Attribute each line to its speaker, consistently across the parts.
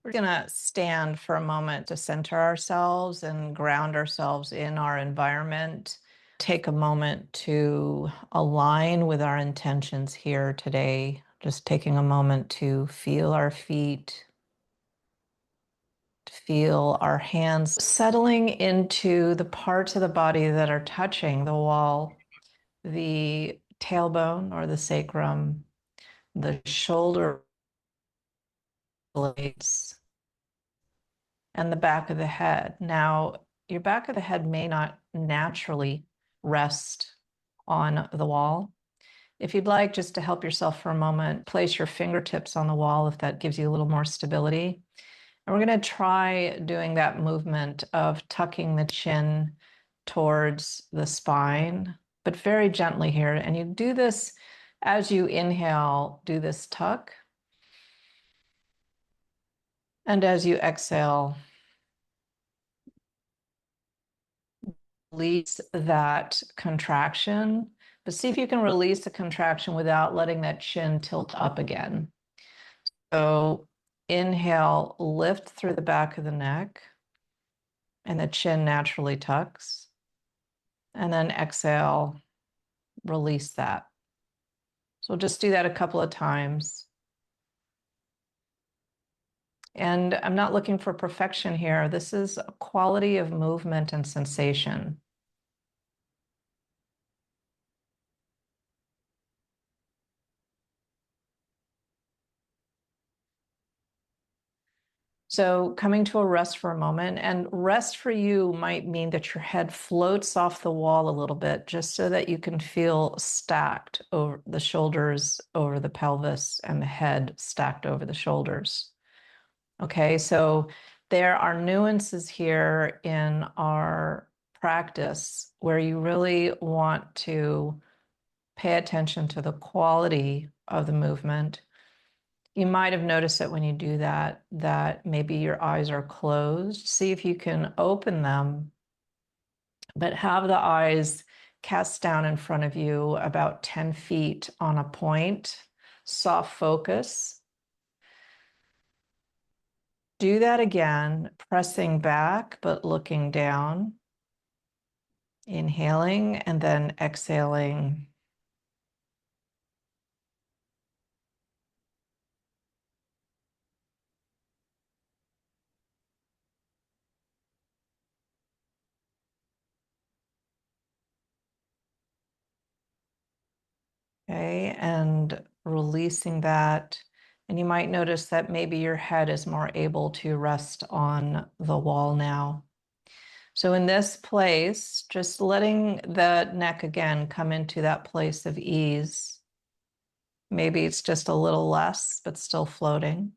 Speaker 1: We're going to stand for a moment to center ourselves and ground ourselves in our environment. Take a moment to align with our intentions here today. Just taking a moment to feel our feet, to feel our hands settling into the parts of the body that are touching the wall, the tailbone or the sacrum, the shoulder blades, and the back of the head. Now, your back of the head may not naturally rest on the wall. If you'd like, just to help yourself for a moment, place your fingertips on the wall if that gives you a little more stability. And we're going to try doing that movement of tucking the chin towards the spine, but very gently here. And you do this as you inhale, do this tuck. And as you exhale, release that contraction, but see if you can release the contraction without letting that chin tilt up again. So inhale, lift through the back of the neck, and the chin naturally tucks. And then exhale, release that. So we'll just do that a couple of times. And I'm not looking for perfection here. This is a quality of movement and sensation. So coming to a rest for a moment, and rest for you might mean that your head floats off the wall a little bit, just so that you can feel stacked over the shoulders, over the pelvis, and the head stacked over the shoulders. Okay, so there are nuances here in our practice where you really want to pay attention to the quality of the movement. You might have noticed that when you do that, that maybe your eyes are closed. See if you can open them, but have the eyes cast down in front of you about 10 feet on a point, soft focus. Do that again, pressing back, but looking down, inhaling and then exhaling. Okay, and releasing that. And you might notice that maybe your head is more able to rest on the wall now. So in this place, just letting the neck again come into that place of ease. Maybe it's just a little less, but still floating.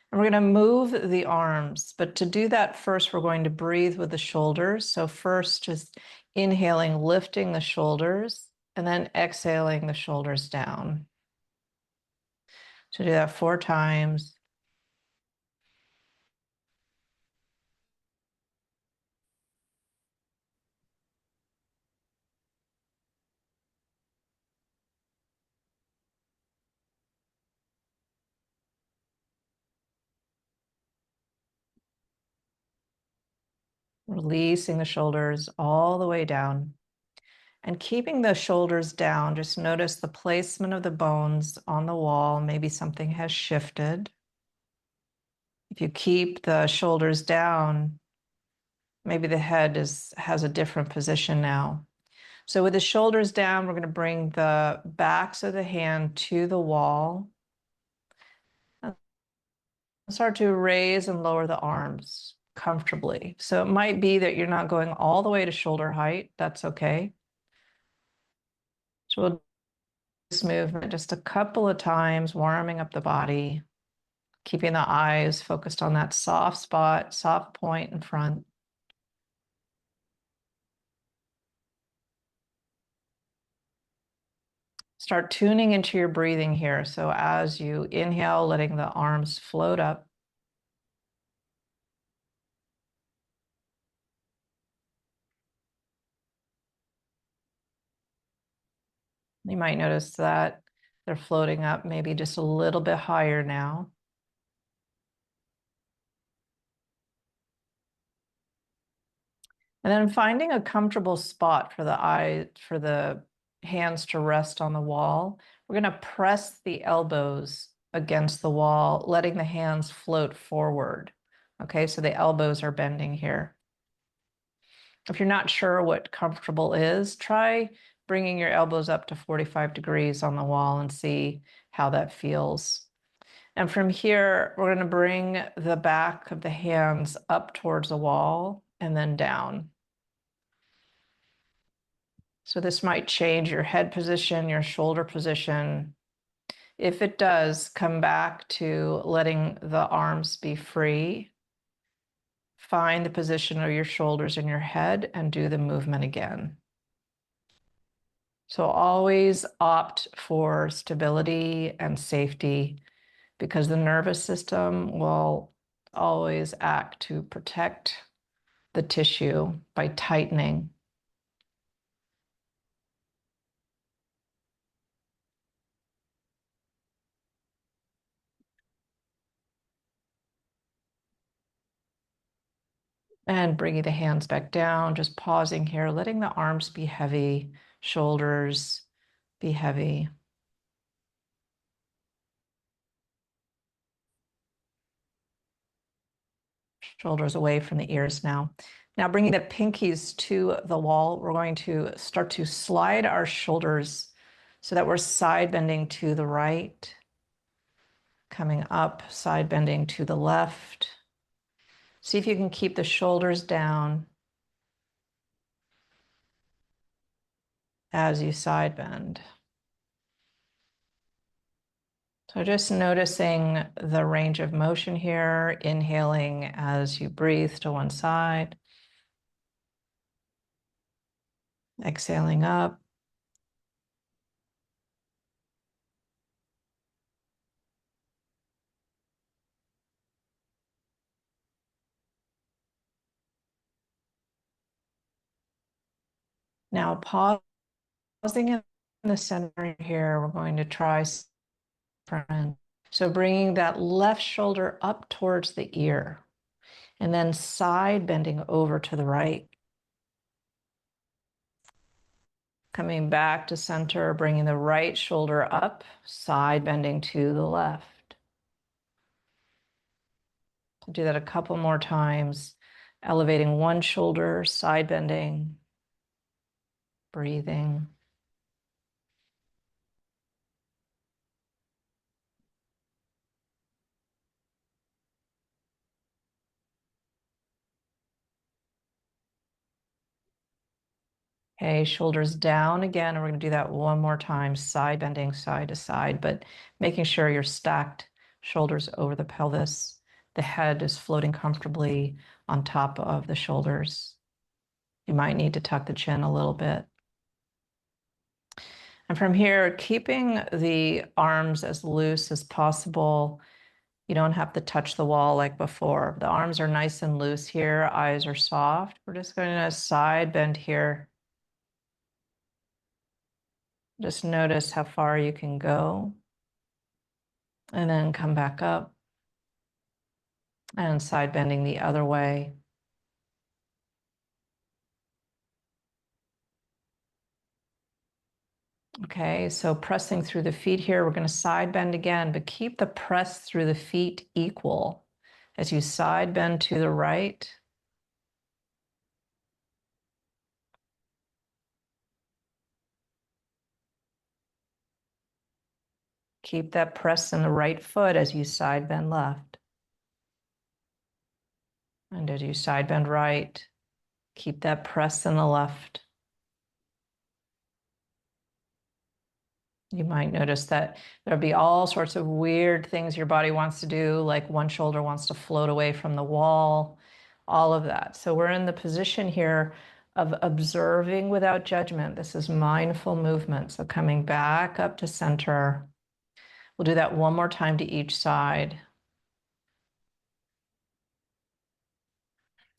Speaker 1: And we're going to move the arms, but to do that first, we're going to breathe with the shoulders. So first, just inhaling, lifting the shoulders, and then exhaling the shoulders down. So do that 4 times. Releasing the shoulders all the way down. And keeping the shoulders down, just notice the placement of the bones on the wall. Maybe something has shifted. If you keep the shoulders down, maybe the head has a different position now. So with the shoulders down, we're going to bring the backs of the hand to the wall. And start to raise and lower the arms comfortably. So it might be that you're not going all the way to shoulder height. That's okay. So we'll do this movement just a couple of times, warming up the body, keeping the eyes focused on that soft spot, soft point in front. Start tuning into your breathing here. So as you inhale, letting the arms float up. You might notice that they're floating up maybe just a little bit higher now. And then finding a comfortable spot for the hands to rest on the wall. We're going to press the elbows against the wall, letting the hands float forward. Okay, so the elbows are bending here. If you're not sure what comfortable is, try bringing your elbows up to 45 degrees on the wall and see how that feels. And from here, we're going to bring the back of the hands up towards the wall and then down. So this might change your head position, your shoulder position. If it does, come back to letting the arms be free. Find the position of your shoulders and your head and do the movement again. So always opt for stability and safety because the nervous system will always act to protect the tissue by tightening. And bringing the hands back down, just pausing here, letting the arms be heavy, shoulders be heavy. Shoulders away from the ears now. Now bringing the pinkies to the wall, we're going to start to slide our shoulders so that we're side bending to the right, coming up, side bending to the left. See if you can keep the shoulders down as you side bend. So just noticing the range of motion here, inhaling as you breathe to one side, exhaling up. Now pausing in the center here, we're going to try front. So bringing that left shoulder up towards the ear and then side bending over to the right. Coming back to center, bringing the right shoulder up, side bending to the left. Do that a couple more times, elevating one shoulder, side bending, breathing. Okay, shoulders down again. And we're going to do that one more time, side bending side to side, but making sure you're stacked shoulders over the pelvis. The head is floating comfortably on top of the shoulders. You might need to tuck the chin a little bit. And from here, keeping the arms as loose as possible. You don't have to touch the wall like before. The arms are nice and loose here. Eyes are soft. We're just going to side bend here. Just notice how far you can go. And then come back up and side bending the other way. Okay, so pressing through the feet here, we're going to side bend again, but keep the press through the feet equal. As you side bend to the right, keep that press in the right foot as you side bend left. And as you side bend right, keep that press in the left. You might notice that there'll be all sorts of weird things your body wants to do, like one shoulder wants to float away from the wall, all of that. So we're in the position here of observing without judgment. This is mindful movement. So coming back up to center. We'll do that one more time to each side.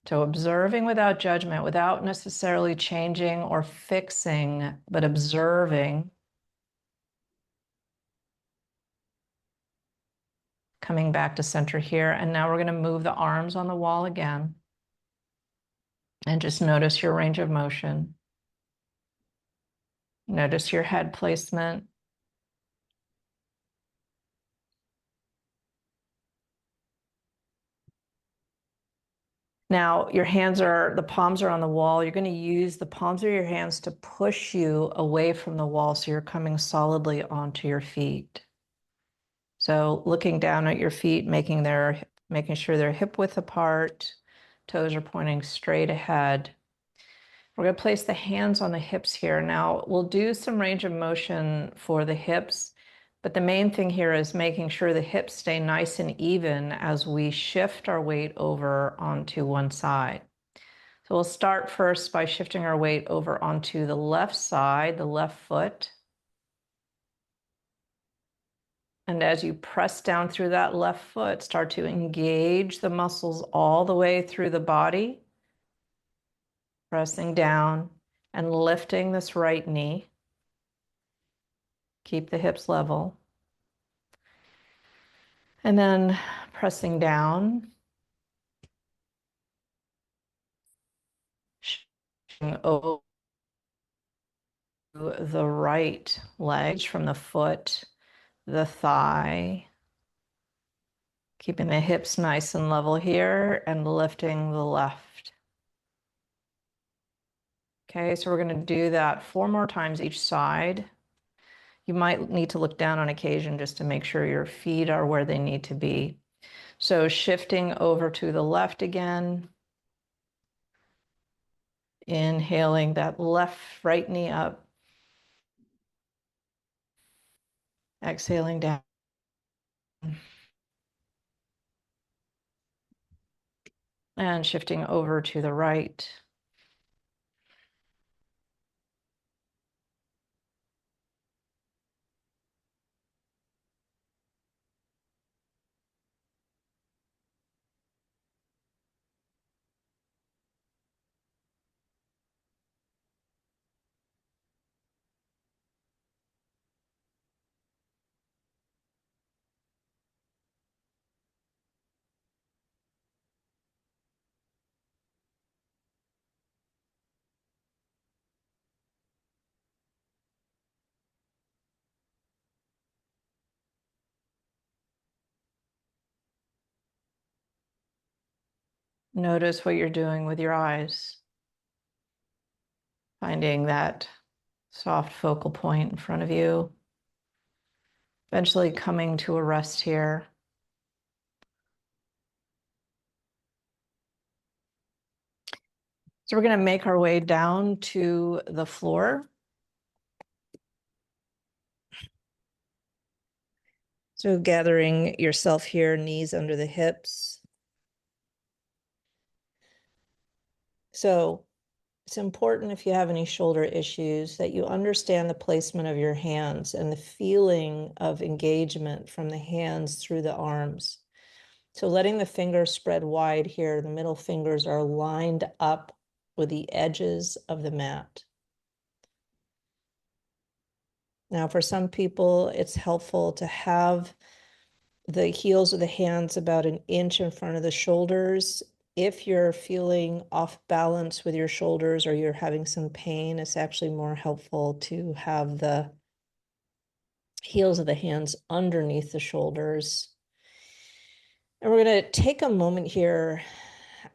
Speaker 1: So observing without judgment, without necessarily changing or fixing, but observing. Coming back to center here. And now we're going to move the arms on the wall again. And just notice your range of motion. Notice your head placement. Now, the palms are on the wall. You're going to use the palms of your hands to push you away from the wall so you're coming solidly onto your feet. So looking down at your feet, making sure they're hip width apart, toes are pointing straight ahead. We're going to place the hands on the hips here. Now, we'll do some range of motion for the hips, but the main thing here is making sure the hips stay nice and even as we shift our weight over onto one side. So we'll start first by shifting our weight over onto the left side, the left foot. And as you press down through that left foot, start to engage the muscles all the way through the body, pressing down and lifting this right knee. Keep the hips level. And then pressing down, shifting over the right leg from the foot, the thigh, keeping the hips nice and level here and lifting the left. Okay, so we're going to do that 4 more times each side. You might need to look down on occasion just to make sure your feet are where they need to be. So shifting over to the left again. Inhaling that right knee up. Exhaling down. And shifting over to the right. Notice what you're doing with your eyes. Finding that soft focal point in front of you. Eventually coming to a rest here. So we're going to make our way down to the floor. So gathering yourself here, knees under the hips. So it's important if you have any shoulder issues that you understand the placement of your hands and the feeling of engagement from the hands through the arms. So letting the fingers spread wide here, the middle fingers are lined up with the edges of the mat. Now, for some people, it's helpful to have the heels of the hands about an inch in front of the shoulders. If you're feeling off balance with your shoulders or you're having some pain, it's actually more helpful to have the heels of the hands underneath the shoulders. And we're going to take a moment here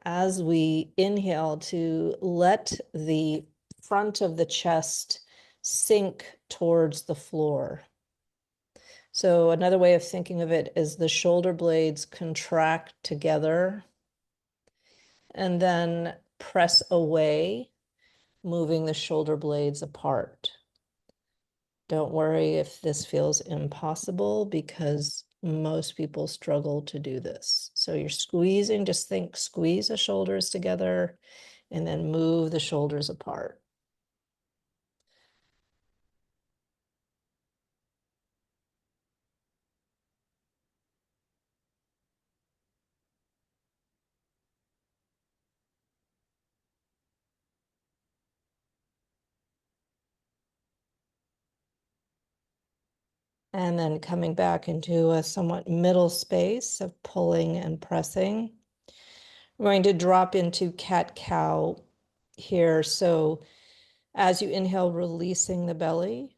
Speaker 1: as we inhale to let the front of the chest sink towards the floor. So another way of thinking of it is the shoulder blades contract together and then press away, moving the shoulder blades apart. Don't worry if this feels impossible because most people struggle to do this. So you're squeezing, just think, squeeze the shoulders together and then move the shoulders apart. And then coming back into a somewhat middle space of pulling and pressing. We're going to drop into cat-cow here. So as you inhale, releasing the belly.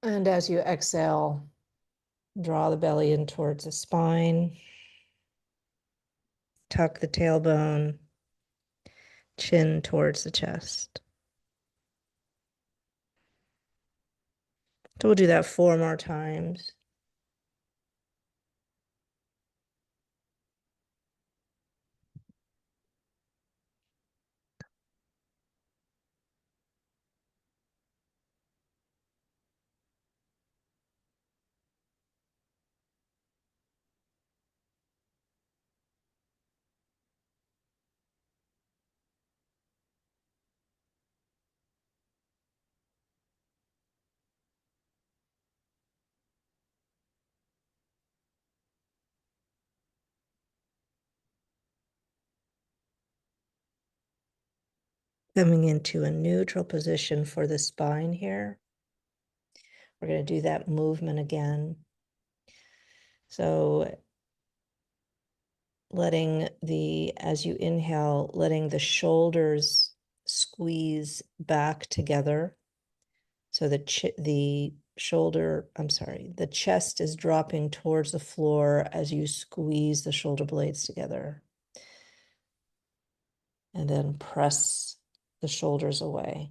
Speaker 1: And as you exhale, draw the belly in towards the spine. Tuck the tailbone, chin towards the chest. So we'll do that 4 more times. Coming into a neutral position for the spine here. We're going to do that movement again. So as you inhale, letting the shoulders squeeze back together. So the chest is dropping towards the floor as you squeeze the shoulder blades together. And then press the shoulders away.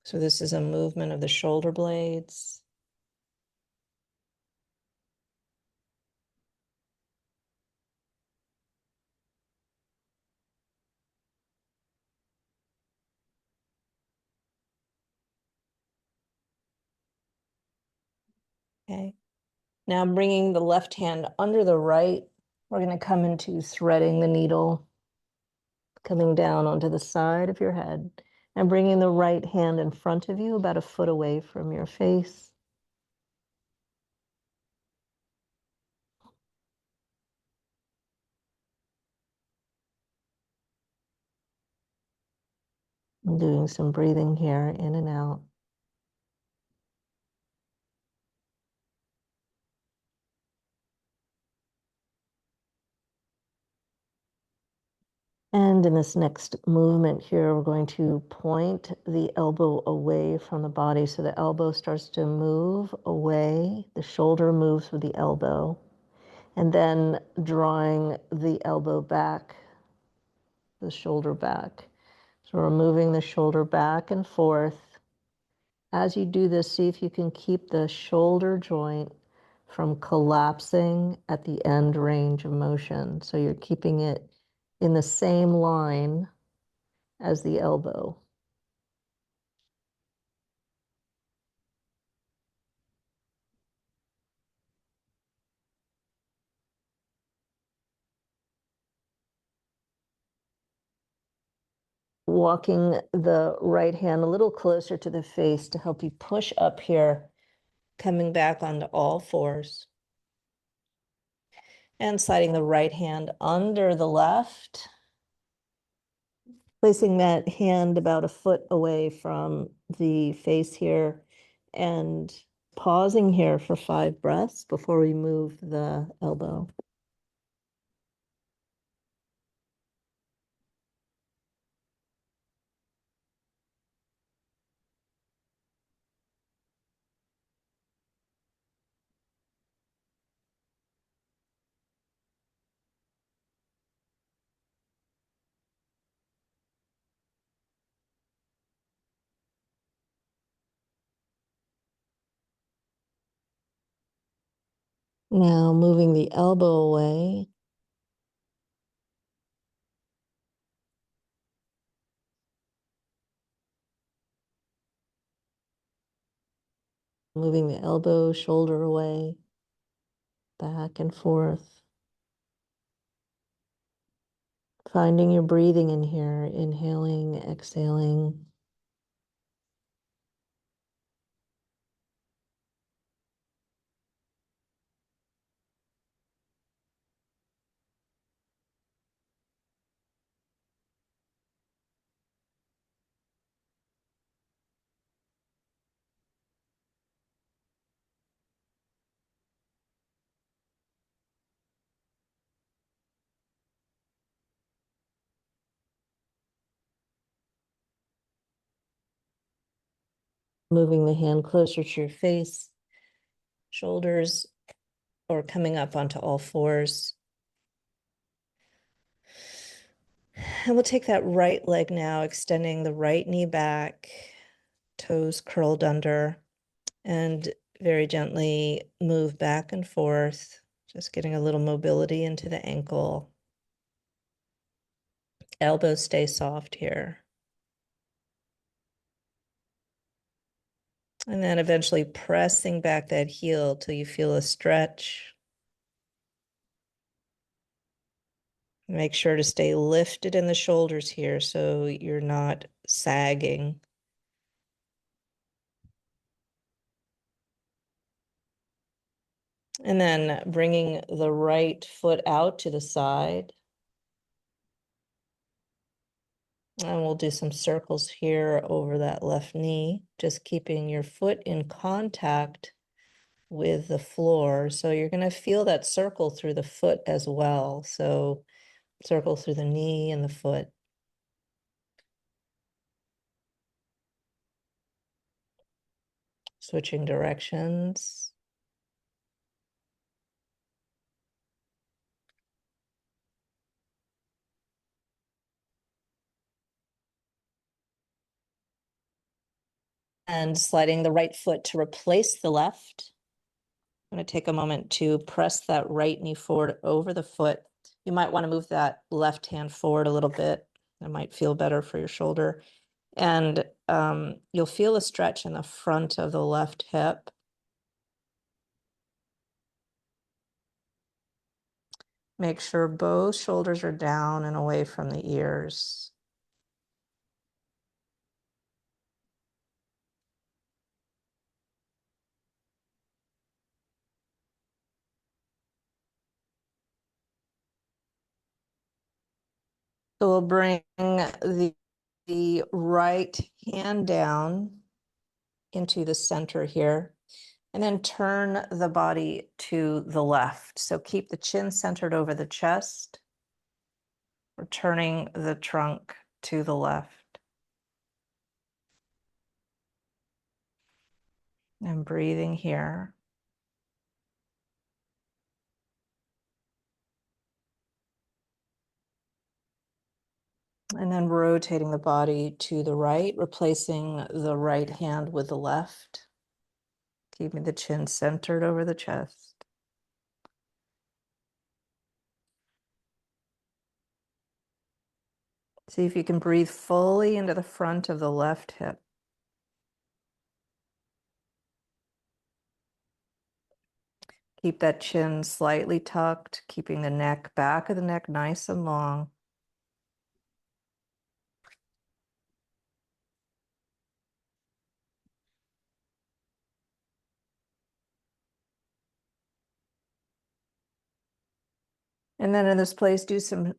Speaker 1: So this is a movement of the shoulder blades. Okay. Now I'm bringing the left hand under the right. We're going to come into threading the needle, coming down onto the side of your head, and bringing the right hand in front of you, about a foot away from your face. I'm doing some breathing here, in and out. And in this next movement here, we're going to point the elbow away from the body. So the elbow starts to move away. The shoulder moves with the elbow. And then drawing the elbow back, the shoulder back. So we're moving the shoulder back and forth. As you do this, see if you can keep the shoulder joint from collapsing at the end range of motion. So you're keeping it in the same line as the elbow. Walking the right hand a little closer to the face to help you push up here, coming back onto all fours. And sliding the right hand under the left, placing that hand about a foot away from the face here, and pausing here for 5 breaths before we move the elbow. Now moving the elbow away. Moving the elbow, shoulder away, back and forth. Finding your breathing in here, inhaling, exhaling. Moving the hand closer to your face, shoulders, or coming up onto all fours. And we'll take that right leg now, extending the right knee back, toes curled under, and very gently move back and forth, just getting a little mobility into the ankle. Elbows stay soft here. And then eventually pressing back that heel till you feel a stretch. Make sure to stay lifted in the shoulders here so you're not sagging. And then bringing the right foot out to the side. And we'll do some circles here over that left knee, just keeping your foot in contact with the floor. So you're going to feel that circle through the foot as well. So circle through the knee and the foot. Switching directions. And sliding the right foot to replace the left. I'm going to take a moment to press that right knee forward over the foot. You might want to move that left hand forward a little bit. That might feel better for your shoulder. And you'll feel a stretch in the front of the left hip. Make sure both shoulders are down and away from the ears. So we'll bring the right hand down into the center here, and then turn the body to the left. So keep the chin centered over the chest. We're turning the trunk to the left. And breathing here. And then rotating the body to the right, replacing the right hand with the left. Keeping the chin centered over the chest. See if you can breathe fully into the front of the left hip. Keep that chin slightly tucked, keeping the neck, back of the neck nice and long. And then in this place, do some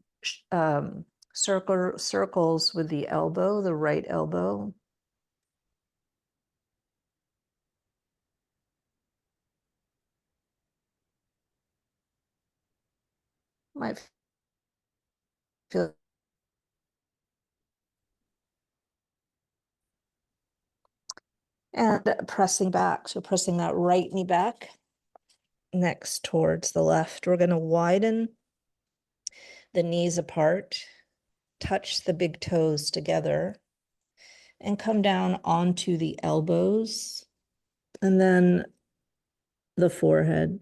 Speaker 1: circles with the elbow, the right elbow. Might feel. And pressing back. So pressing that right knee back, next towards the left. We're going to widen the knees apart, touch the big toes together, and come down onto the elbows, and then the forehead.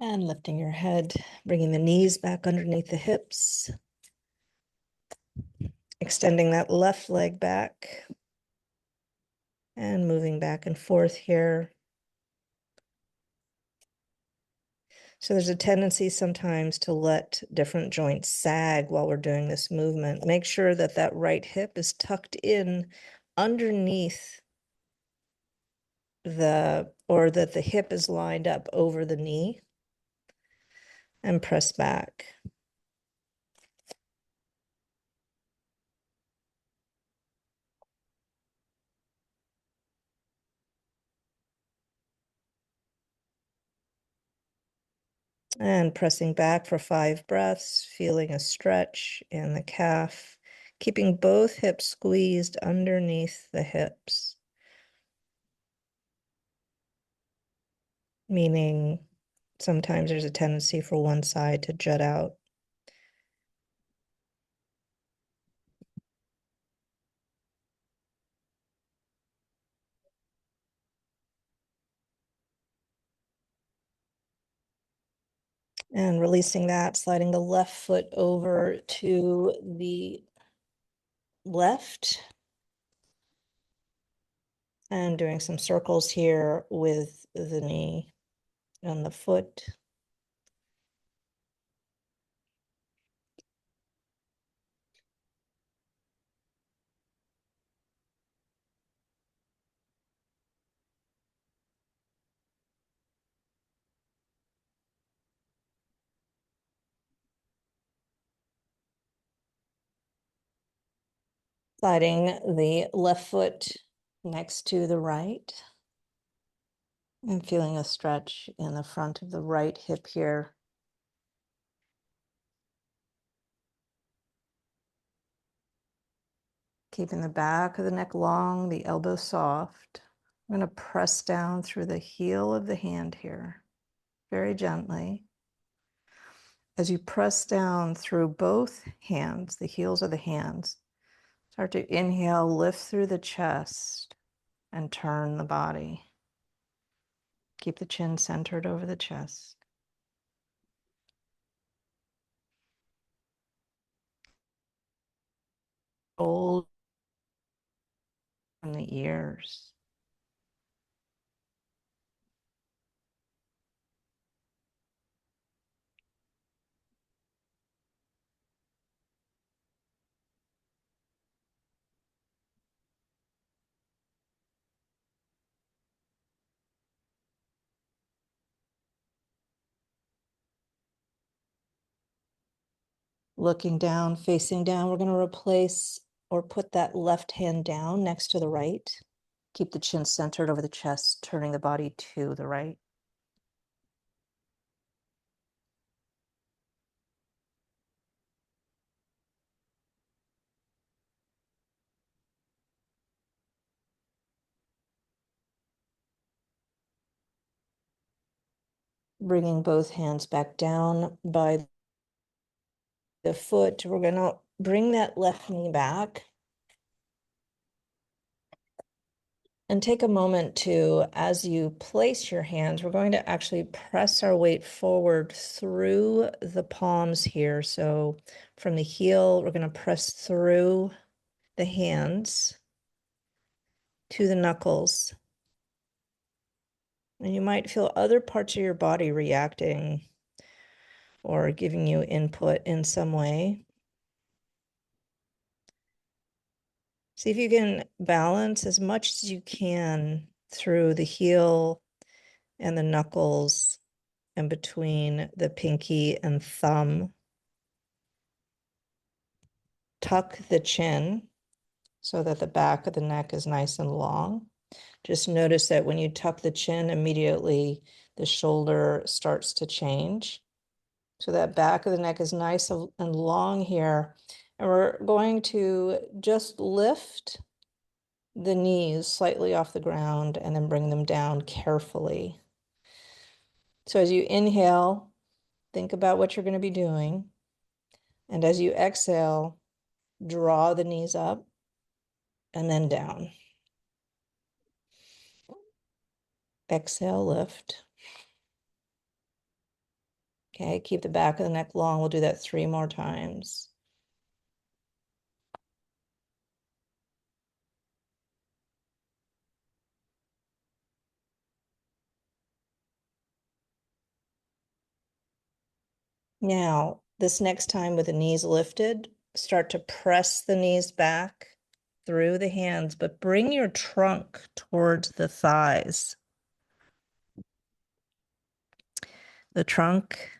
Speaker 1: And lifting your head, bringing the knees back underneath the hips. Extending that left leg back and moving back and forth here. So there's a tendency sometimes to let different joints sag while we're doing this movement. Make sure that that right hip is tucked in underneath or that the hip is lined up over the knee, and press back. And pressing back for 5 breaths, feeling a stretch in the calf, keeping both hips squeezed underneath the hips, meaning sometimes there's a tendency for one side to jut out. And releasing that, sliding the left foot over to the left and doing some circles here with the knee and the foot. Sliding the left foot next to the right and feeling a stretch in the front of the right hip here. Keeping the back of the neck long, the elbow soft. I'm going to press down through the heel of the hand here, very gently. As you press down through both hands, the heels of the hands, start to inhale, lift through the chest, and turn the body. Keep the chin centered over the chest. Hold from the ears. Looking down, facing down, we're going to replace or put that left hand down next to the right. Keep the chin centered over the chest, turning the body to the right. Bringing both hands back down by the foot. We're going to bring that left knee back. And take a moment to, as you place your hands, we're going to actually press our weight forward through the palms here. So from the heel, we're going to press through the hands to the knuckles. And you might feel other parts of your body reacting or giving you input in some way. See if you can balance as much as you can through the heel and the knuckles and between the pinky and thumb. Tuck the chin so that the back of the neck is nice and long. Just notice that when you tuck the chin, immediately the shoulder starts to change. So that back of the neck is nice and long here. And we're going to just lift the knees slightly off the ground and then bring them down carefully. So as you inhale, think about what you're going to be doing. And as you exhale, draw the knees up and then down. Exhale, lift. Okay, keep the back of the neck long. We'll do that 3 more times. Now, this next time with the knees lifted, start to press the knees back through the hands, but bring your trunk towards the thighs. The trunk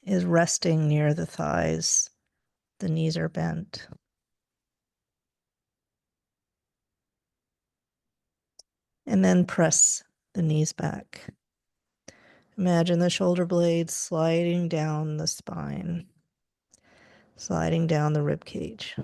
Speaker 1: is resting near the thighs. The knees are bent. And then press the knees back. Imagine the shoulder blades sliding down the spine, sliding down the rib cage.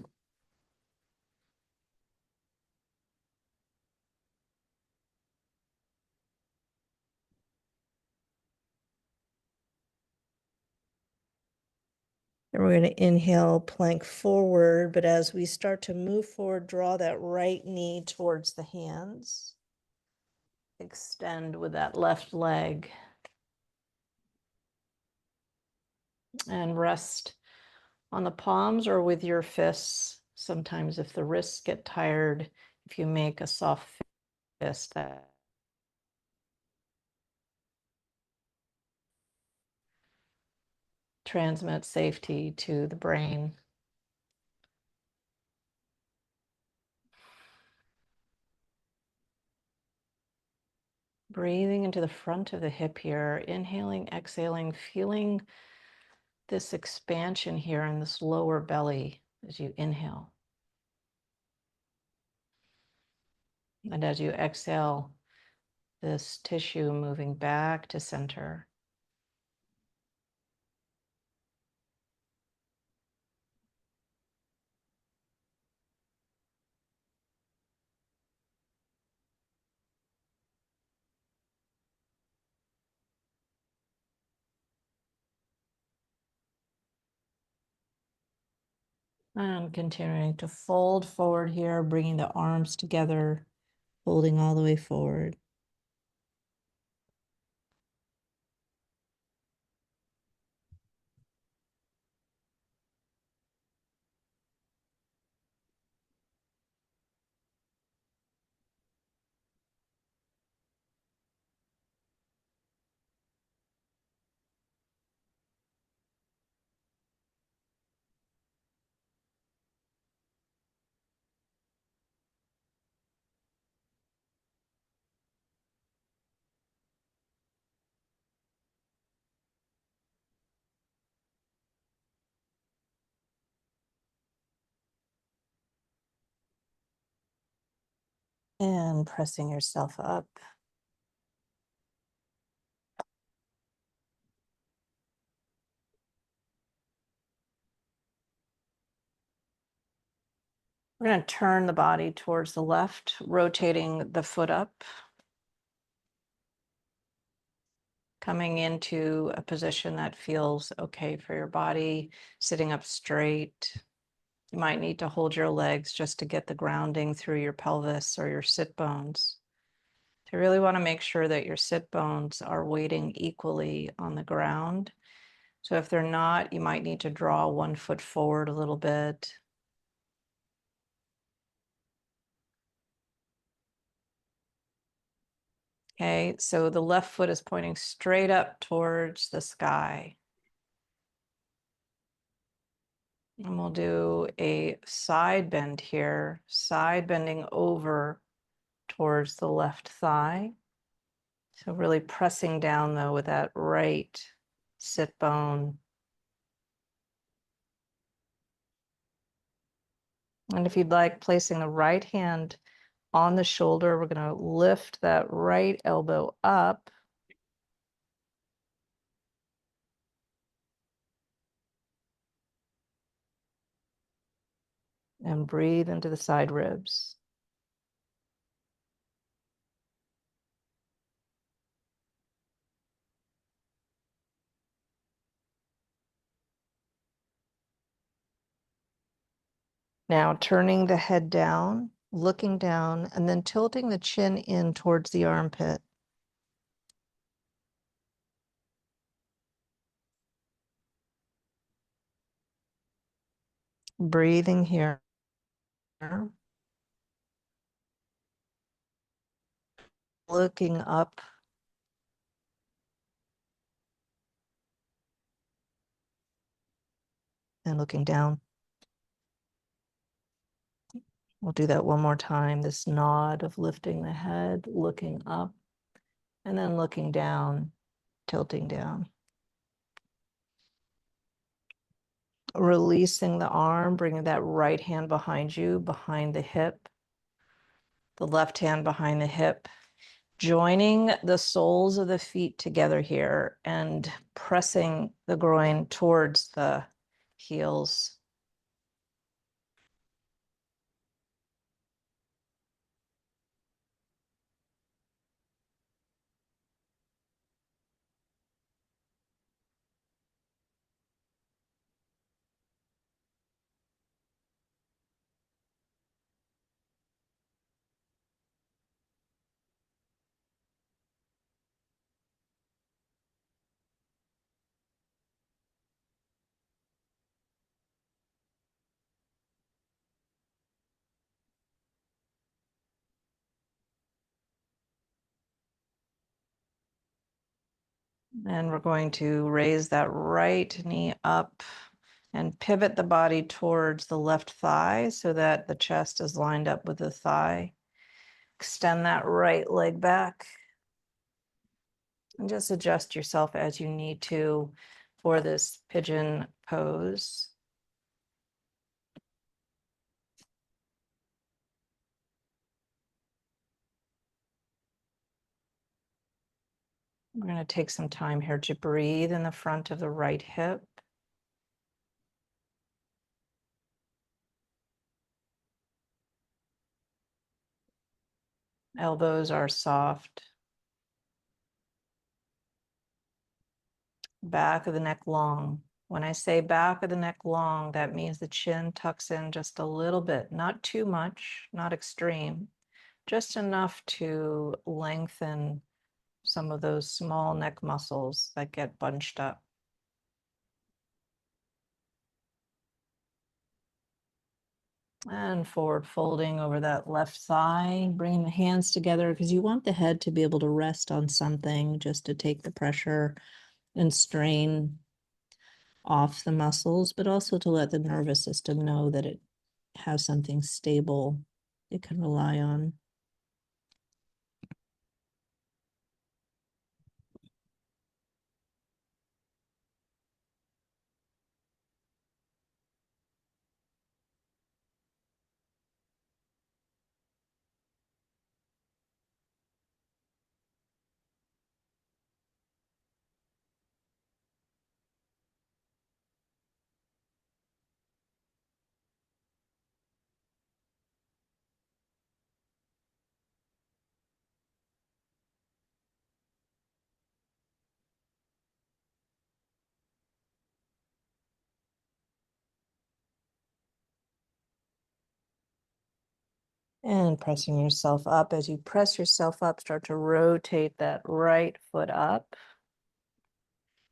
Speaker 1: And we're going to inhale, plank forward, but as we start to move forward, draw that right knee towards the hands. Extend with that left leg. And rest on the palms or with your fists. Sometimes if the wrists get tired, if you make a soft fist, that transmits safety to the brain. Breathing into the front of the hip here, inhaling, exhaling, feeling this expansion here in this lower belly as you inhale. And as you exhale, this tissue moving back to center. And continuing to fold forward here, bringing the arms together, folding all the way forward. And pressing yourself up. We're going to turn the body towards the left, rotating the foot up, coming into a position that feels okay for your body, sitting up straight. You might need to hold your legs just to get the grounding through your pelvis or your sit bones. You really want to make sure that your sit bones are weighting equally on the ground. So if they're not, you might need to draw one foot forward a little bit. Okay, so the left foot is pointing straight up towards the sky. And we'll do a side bend here, side bending over towards the left thigh. So really pressing down though with that right sit bone. And if you'd like, placing the right hand on the shoulder, we're going to lift that right elbow up. And breathe into the side ribs. Now turning the head down, looking down, and then tilting the chin in towards the armpit. Breathing here. Looking up. and looking down. We'll do that one more time. This nod of lifting the head, looking up, and then looking down, tilting down. Releasing the arm, bringing that right hand behind you, behind the hip, the left hand behind the hip, joining the soles of the feet together here and pressing the groin towards the heels. And we're going to raise that right knee up and pivot the body towards the left thigh so that the chest is lined up with the thigh. Extend that right leg back and just adjust yourself as you need to for this pigeon pose. We're going to take some time here to breathe in the front of the right hip. Elbows are soft. Back of the neck long. When I say back of the neck long, that means the chin tucks in just a little bit, not too much, not extreme, just enough to lengthen some of those small neck muscles that get bunched up. And forward folding over that left thigh, bringing the hands together because you want the head to be able to rest on something just to take the pressure and strain off the muscles, but also to let the nervous system know that it has something stable it can rely on. And pressing yourself up. As you press yourself up, start to rotate that right foot up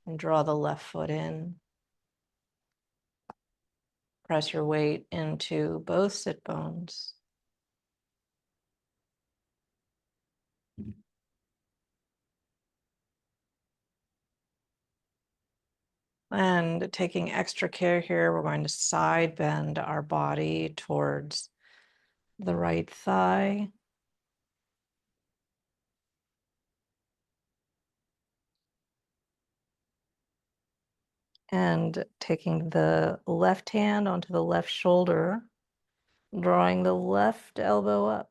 Speaker 1: and draw the left foot in. Press your weight into both sit bones. And taking extra care here, we're going to side bend our body towards the right thigh. And taking the left hand onto the left shoulder, drawing the left elbow up.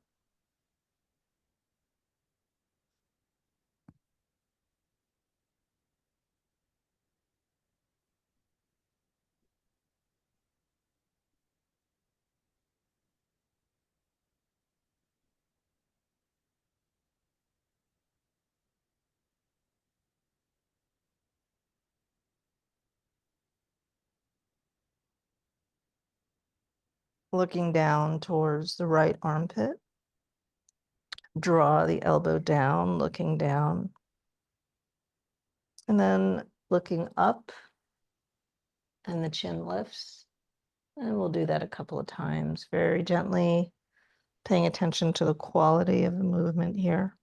Speaker 1: Looking down towards the right armpit. Draw the elbow down, looking down. And then looking up, and the chin lifts. And we'll do that a couple of times, very gently, paying attention to the quality of the movement here.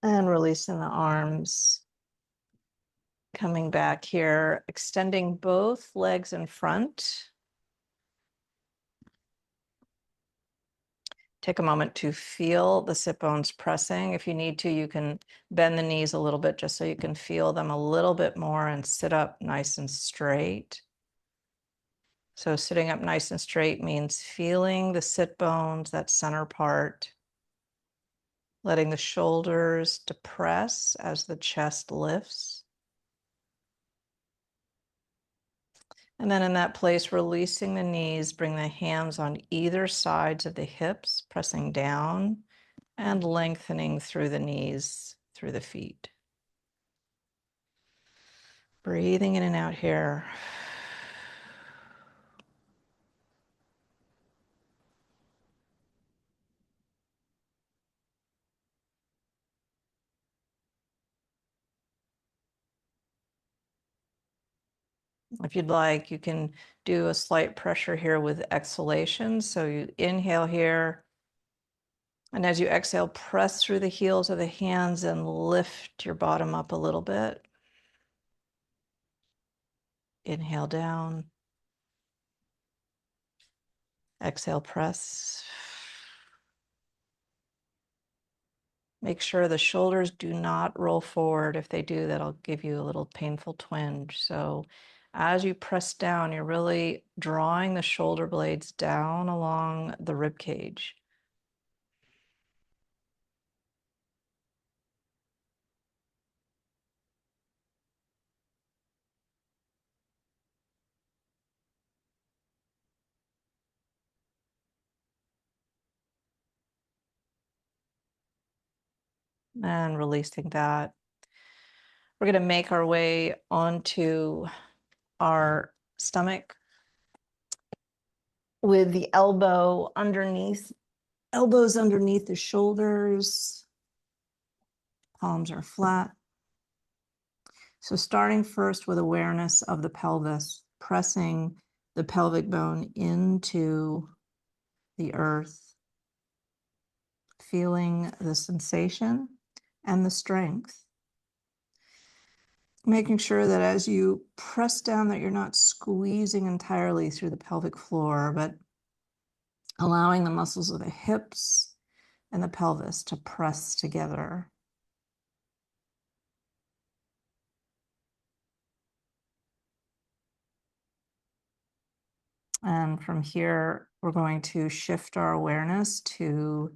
Speaker 1: And releasing the arms. Coming back here, extending both legs in front. Take a moment to feel the sit bones pressing. If you need to, you can bend the knees a little bit just so you can feel them a little bit more and sit up nice and straight. So sitting up nice and straight means feeling the sit bones, that center part, letting the shoulders depress as the chest lifts. And then in that place, releasing the knees, bring the hands on either sides of the hips, pressing down and lengthening through the knees, through the feet. Breathing in and out here. If you'd like, you can do a slight pressure here with exhalation. So you inhale here, and as you exhale, press through the heels of the hands and lift your bottom up a little bit. Inhale down. Exhale, press. Make sure the shoulders do not roll forward. If they do, that'll give you a little painful twinge. So as you press down, you're really drawing the shoulder blades down along the rib cage. And releasing that. We're going to make our way onto our stomach with the elbows underneath the shoulders. Palms are flat. So starting first with awareness of the pelvis, pressing the pelvic bone into the earth, feeling the sensation and the strength. Making sure that as you press down that you're not squeezing entirely through the pelvic floor, but allowing the muscles of the hips and the pelvis to press together. And from here, we're going to shift our awareness to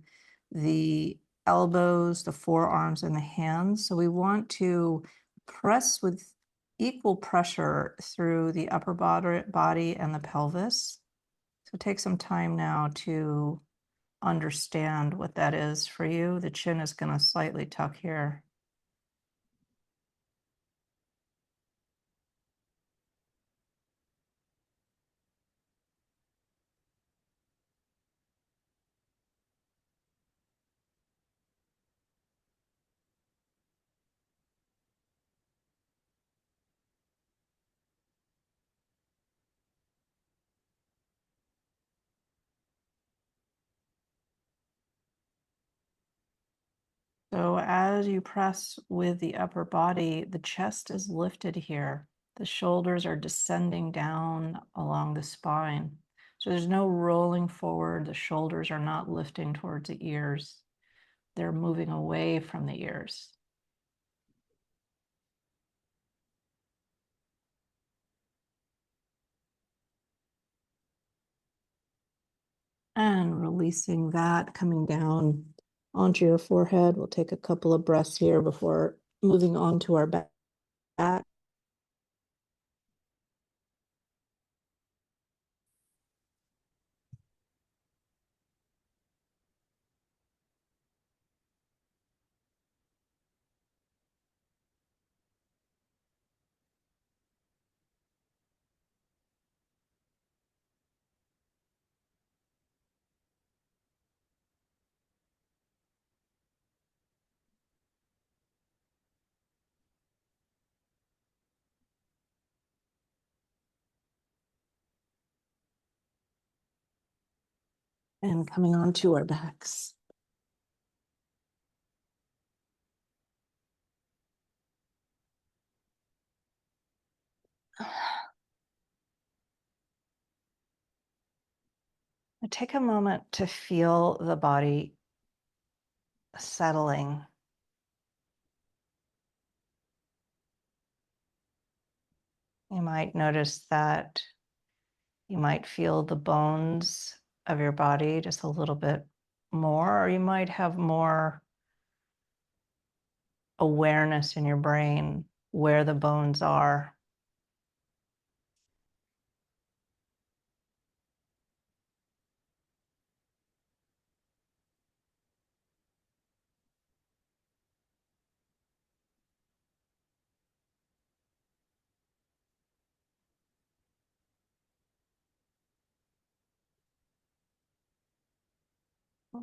Speaker 1: the elbows, the forearms, and the hands. So we want to press with equal pressure through the upper body and the pelvis. So take some time now to understand what that is for you. The chin is going to slightly tuck here. So as you press with the upper body, the chest is lifted here. The shoulders are descending down along the spine. So there's no rolling forward. The shoulders are not lifting towards the ears. They're moving away from the ears. And releasing that, coming down onto your forehead. We'll take a couple of breaths here before moving on to our back. And coming on to our backs. Take a moment to feel the body settling. You might notice that you might feel the bones of your body just a little bit more, or you might have more awareness in your brain where the bones are.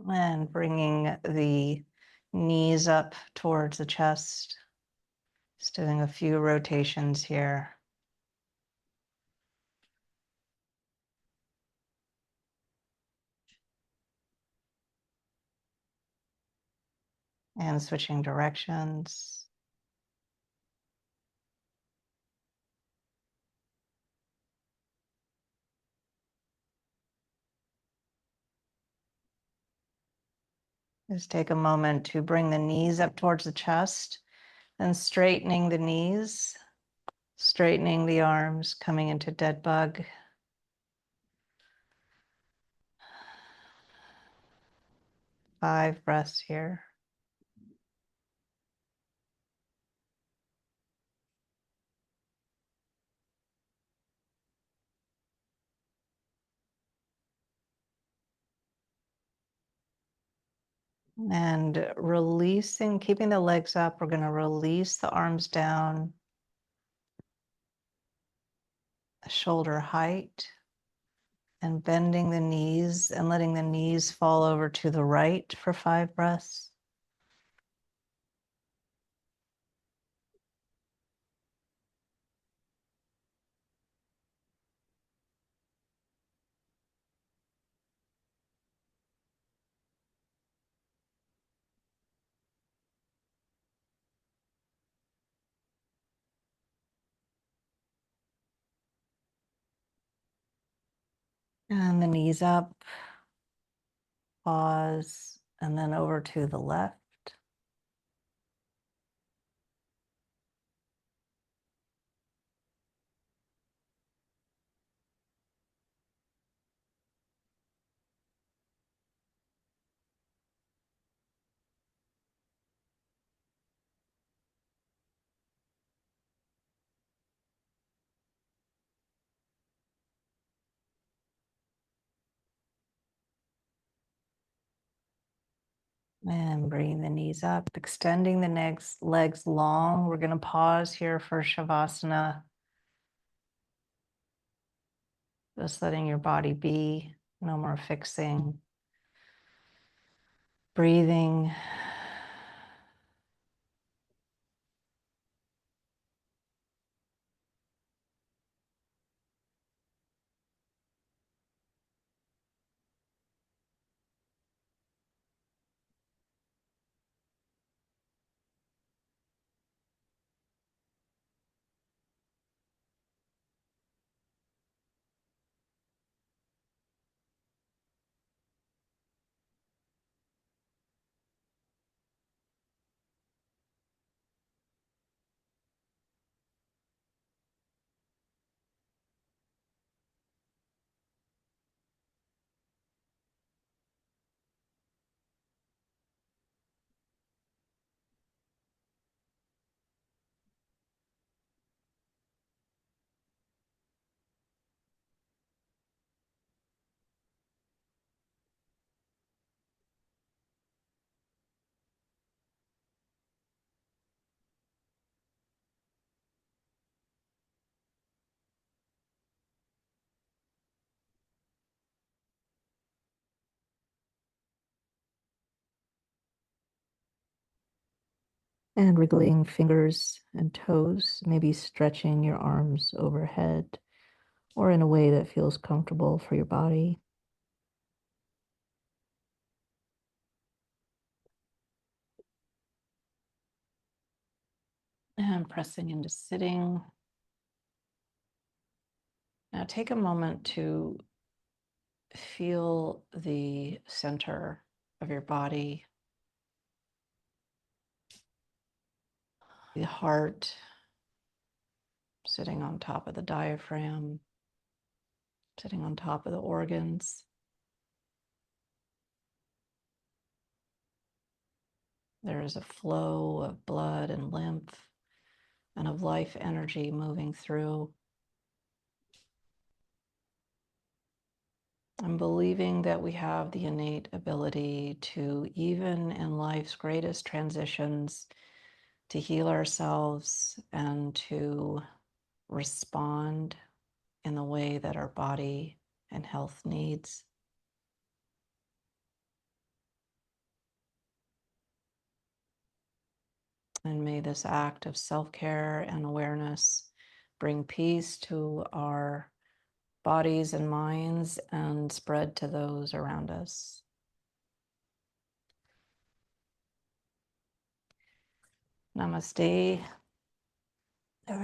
Speaker 1: And bringing the knees up towards the chest. Just doing a few rotations here. And switching directions. Just take a moment to bring the knees up towards the chest and straightening the knees, straightening the arms, coming into dead bug. Five breaths here. And releasing, keeping the legs up, we're going to release the arms down, shoulder height, and bending the knees and letting the knees fall over to the right for 5 breaths. And the knees up, pause, and then over to the left. And bringing the knees up, extending the legs long. We're going to pause here for Shavasana. Just letting your body be, no more fixing. Breathing. And wriggling fingers and toes, maybe stretching your arms overhead or in a way that feels comfortable for your body. And pressing into sitting. Now take a moment to feel the center of your body, the heart sitting on top of the diaphragm, sitting on top of the organs. There is a flow of blood and lymph and of life energy moving through. I'm believing that we have the innate ability to, even in life's greatest transitions, to heal ourselves and to respond in the way that our body and health needs. And may this act of self-care and awareness bring peace to our bodies and minds and spread to those around us. Namaste.